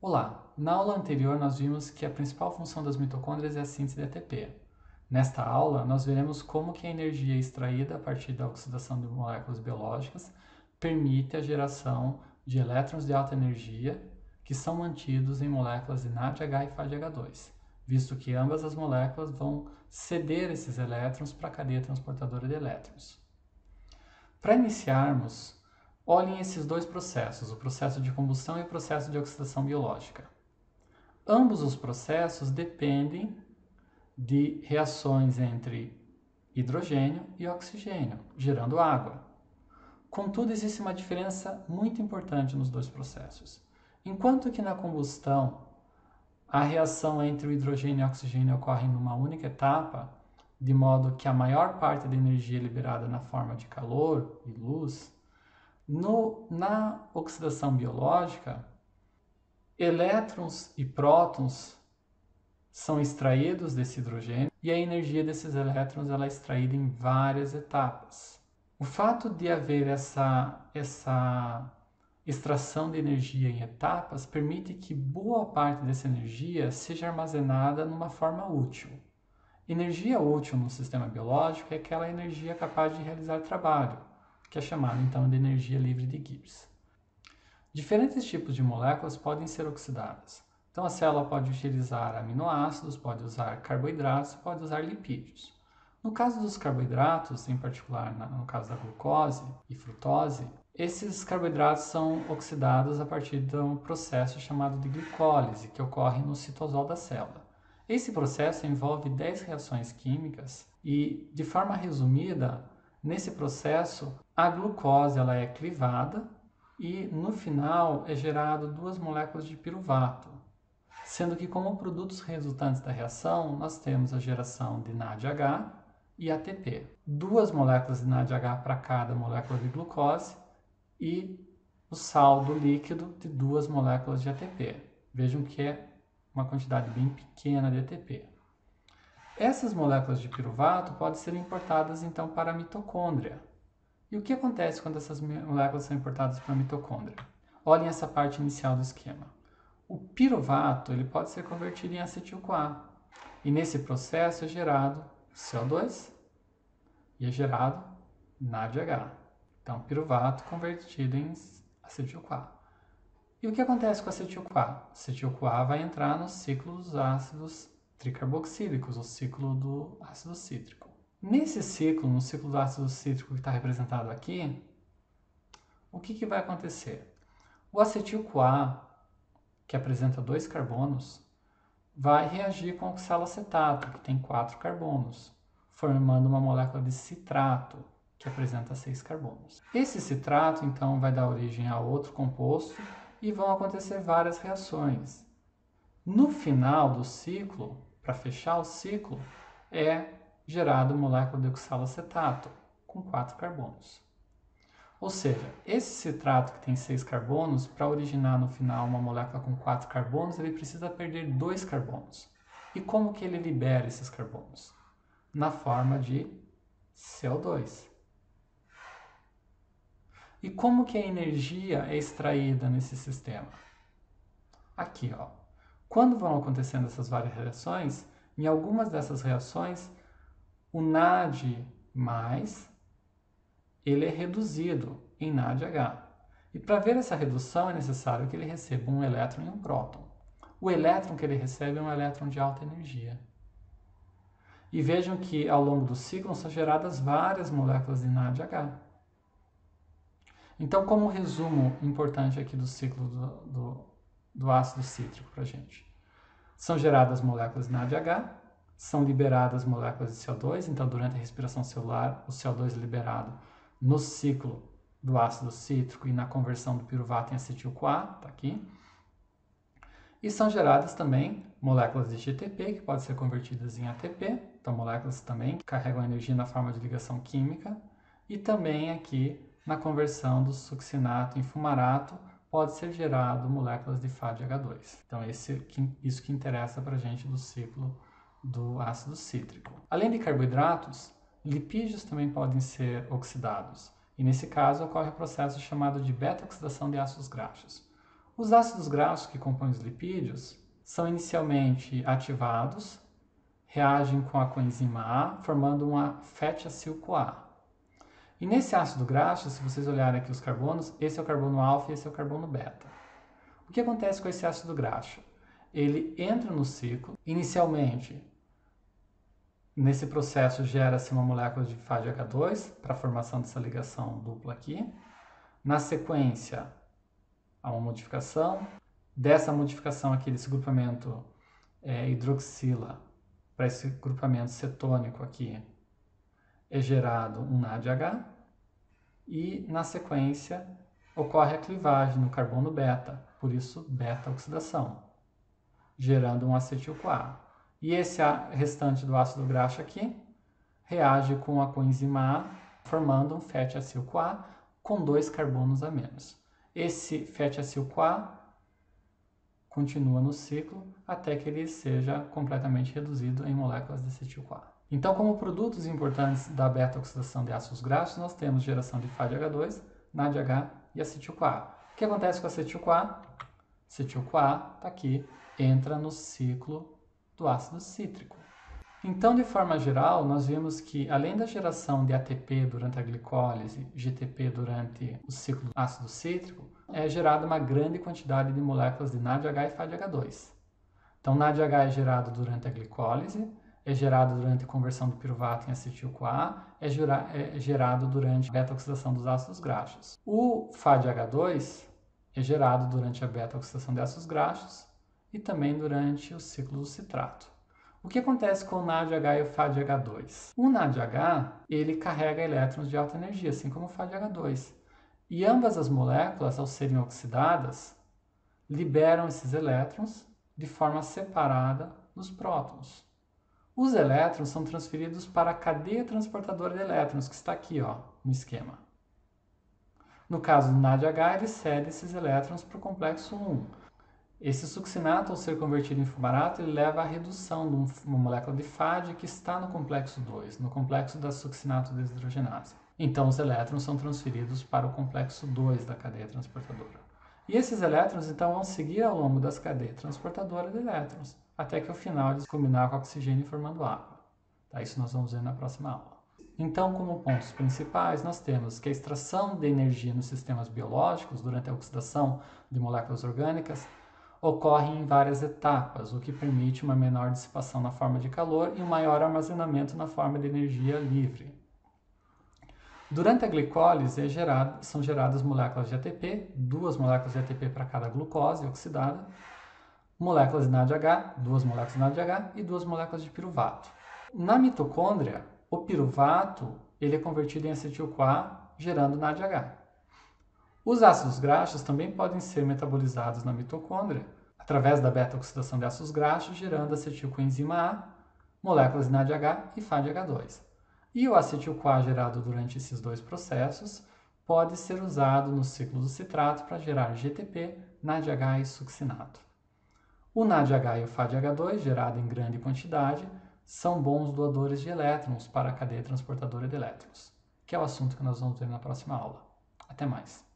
Olá! Na aula anterior nós vimos que a principal função das mitocôndrias é a síntese de ATP. Nesta aula nós veremos como que a energia extraída a partir da oxidação de moléculas biológicas permite a geração de elétrons de alta energia que são mantidos em moléculas de NADH e FADH2, visto que ambas as moléculas vão ceder esses elétrons para a cadeia transportadora de elétrons. Para iniciarmos, olhem esses dois processos, o processo de combustão e o processo de oxidação biológica. Ambos os processos dependem de reações entre hidrogênio e oxigênio, gerando água. Contudo, existe uma diferença muito importante nos dois processos. Enquanto que na combustão a reação entre o hidrogênio e o oxigênio ocorre numa única etapa, de modo que a maior parte da energia é liberada na forma de calor e luz, na oxidação biológica, elétrons e prótons são extraídos desse hidrogênio e a energia desses elétrons ela é extraída em várias etapas. O fato de haver essa extração de energia em etapas permite que boa parte dessa energia seja armazenada numa forma útil. Energia útil no sistema biológico é aquela energia capaz de realizar trabalho, que é chamada então de energia livre de Gibbs. Diferentes tipos de moléculas podem ser oxidadas. Então a célula pode utilizar aminoácidos, pode usar carboidratos, pode usar lipídios. No caso dos carboidratos, em particular no caso da glucose e frutose, esses carboidratos são oxidados a partir de um processo chamado de glicólise, que ocorre no citosol da célula. Esse processo envolve 10 reações químicas e, de forma resumida, nesse processo a glucose ela é clivada e no final é gerado 2 moléculas de piruvato, sendo que como produtos resultantes da reação nós temos a geração de NADH e ATP. 2 moléculas de NADH para cada molécula de glucose e o saldo líquido de 2 moléculas de ATP. Vejam que é uma quantidade bem pequena de ATP. Essas moléculas de piruvato podem ser importadas então para a mitocôndria. E o que acontece quando essas moléculas são importadas para a mitocôndria? Olhem essa parte inicial do esquema. O piruvato ele pode ser convertido em acetil-CoA. E nesse processo é gerado CO2 e é gerado NADH. Então, piruvato convertido em acetil-CoA. E o que acontece com o acetil-CoA? O acetil-CoA vai entrar no ciclo dos ácidos tricarboxílicos, o ciclo do ácido cítrico. Nesse ciclo, no ciclo do ácido cítrico que está representado aqui, o que vai acontecer? O acetil-CoA, que apresenta 2 carbonos, vai reagir com o oxalacetato, que tem 4 carbonos, formando uma molécula de citrato, que apresenta 6 carbonos. Esse citrato, então, vai dar origem a outro composto e vão acontecer várias reações. No final do ciclo, para fechar o ciclo, é gerado molécula de oxalacetato, com 4 carbonos. Ou seja, esse citrato que tem 6 carbonos, para originar no final uma molécula com 4 carbonos, ele precisa perder 2 carbonos. E como que ele libera esses carbonos? Na forma de CO2. E como que a energia é extraída nesse sistema? Aqui, ó. Quando vão acontecendo essas várias reações, em algumas dessas reações, o NAD+, ele é reduzido em NADH. E para ver essa redução é necessário que ele receba um elétron e um próton. O elétron que ele recebe é um elétron de alta energia. E vejam que ao longo do ciclo são geradas várias moléculas de NADH. Então, como resumo importante aqui do ciclo do ácido cítrico para a gente? São geradas moléculas de NADH, são liberadas moléculas de CO2, então durante a respiração celular o CO2 é liberado no ciclo do ácido cítrico e na conversão do piruvato em acetil-CoA, está aqui. E são geradas também moléculas de GTP, que podem ser convertidas em ATP, então moléculas também que carregam energia na forma de ligação química, e também aqui na conversão do succinato em fumarato pode ser gerado moléculas de FADH2. Então isso que interessa para a gente do ciclo do ácido cítrico. Além de carboidratos, lipídios também podem ser oxidados. E nesse caso ocorre o processo chamado de beta-oxidação de ácidos graxos. Os ácidos graxos que compõem os lipídios são inicialmente ativados, reagem com a coenzima A, formando uma fatty acil-CoA. E nesse ácido graxo, se vocês olharem aqui os carbonos, esse é o carbono alfa e esse é o carbono beta. O que acontece com esse ácido graxo? Ele entra no ciclo, inicialmente, nesse processo gera-se uma molécula de FADH2 para a formação dessa ligação dupla aqui. Na sequência, há uma modificação. Dessa modificação aqui, desse grupamento hidroxila para esse grupamento cetônico aqui, é gerado um NADH. E, na sequência, ocorre a clivagem no carbono beta, por isso beta-oxidação, gerando um acetil-CoA. E esse restante do ácido graxo aqui reage com a coenzima A, formando um fatty acil-CoA com 2 carbonos a menos. Esse fatty acil-CoA continua no ciclo até que ele seja completamente reduzido em moléculas de acetil-CoA. Então, como produtos importantes da beta-oxidação de ácidos graxos, nós temos geração de FADH2, NADH e acetil-CoA. O que acontece com a acetil-CoA? Acetil-CoA está aqui, entra no ciclo do ácido cítrico. Então, de forma geral, nós vimos que, além da geração de ATP durante a glicólise, GTP durante o ciclo do ácido cítrico, é gerada uma grande quantidade de moléculas de NADH e FADH2. Então, NADH é gerado durante a glicólise, é gerado durante a conversão do piruvato em acetil-CoA, é gerado durante a beta-oxidação dos ácidos graxos. O FADH2 é gerado durante a beta-oxidação de ácidos graxos e também durante o ciclo do citrato. O que acontece com o NADH e o FADH2? O NADH, ele carrega elétrons de alta energia, assim como o FADH2. E ambas as moléculas, ao serem oxidadas, liberam esses elétrons de forma separada nos prótons. Os elétrons são transferidos para a cadeia transportadora de elétrons, que está aqui, ó, no esquema. No caso do NADH, ele cede esses elétrons para o complexo 1. Esse succinato, ao ser convertido em fumarato, ele leva à redução de uma molécula de FAD que está no complexo 2, no complexo da succinato desidrogenase. Então, os elétrons são transferidos para o complexo 2 da cadeia transportadora. E esses elétrons, então, vão seguir ao longo das cadeias transportadoras de elétrons, até que, ao final, eles combinam com oxigênio formando água. Tá? Isso nós vamos ver na próxima aula. Então, como pontos principais, nós temos que a extração de energia nos sistemas biológicos, durante a oxidação de moléculas orgânicas, ocorre em várias etapas, o que permite uma menor dissipação na forma de calor e um maior armazenamento na forma de energia livre. Durante a glicólise são geradas moléculas de ATP, 2 moléculas de ATP para cada glucose oxidada, moléculas de NADH, 2 moléculas de NADH e 2 moléculas de piruvato. Na mitocôndria, o piruvato ele é convertido em acetil-CoA, gerando NADH. Os ácidos graxos também podem ser metabolizados na mitocôndria através da beta-oxidação de ácidos graxos, gerando acetilcoenzima A, moléculas de NADH e FADH2. E o acetil-CoA gerado durante esses 2 processos pode ser usado no ciclo do citrato para gerar GTP, NADH e succinato. O NADH e o FADH2, gerado em grande quantidade, são bons doadores de elétrons para a cadeia transportadora de elétrons, que é o assunto que nós vamos ver na próxima aula. Até mais!